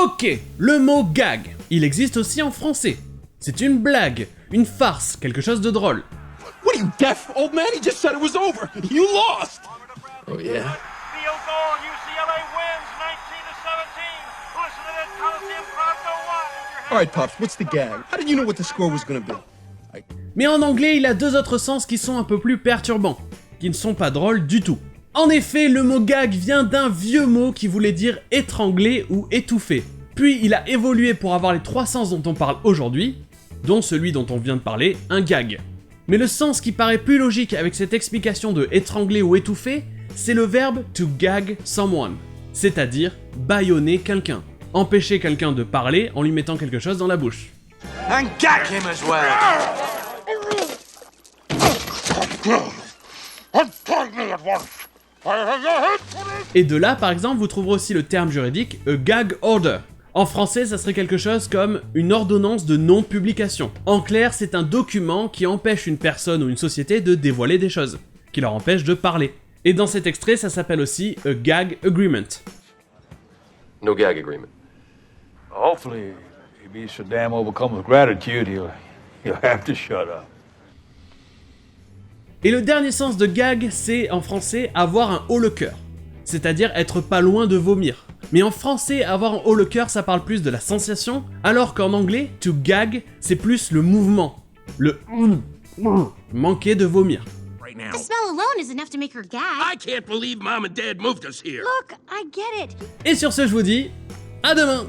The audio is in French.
Ok, le mot gag, il existe aussi en français. C'est une blague, une farce, quelque chose de drôle. What are you, deaf, old man? He just said it was over. You lost. Oh yeah? Field goal, UCLA wins 19-17. Listen to this Coliseum crowd go wild. All right, Pops, what's the gag? How did you know what the score was gonna be? Mais en anglais, il a deux autres sens qui sont un peu plus perturbants, qui ne sont pas drôles du tout. En effet, le mot gag vient d'un vieux mot qui voulait dire étrangler ou étouffer. Puis il a évolué pour avoir les trois sens dont on parle aujourd'hui, dont celui dont on vient de parler, un gag. Mais le sens qui paraît plus logique avec cette explication de étrangler ou étouffer, c'est le verbe to gag someone, c'est-à-dire bâillonner quelqu'un, empêcher quelqu'un de parler en lui mettant quelque chose dans la bouche. And gag him as well. Et de là, par exemple, vous trouverez aussi le terme juridique a gag order. En français, ça serait quelque chose comme une ordonnance de non-publication. En clair, c'est un document qui empêche une personne ou une société de dévoiler des choses, qui leur empêche de parler. Et dans cet extrait, ça s'appelle aussi a gag agreement. No gag agreement. Hopefully, he'll be so damn overcome with gratitude, he'll have to shut up. Et le dernier sens de gag, c'est en français avoir un haut le cœur, c'est-à-dire être pas loin de vomir. Mais en français, avoir un haut le cœur, ça parle plus de la sensation, alors qu'en anglais, to gag, c'est plus le mouvement, le manquer de vomir. Right now. The smell alone is enough to make her gag. I can't believe Mom and Dad moved us here. Look, I get it. Et sur ce, je vous dis, à demain!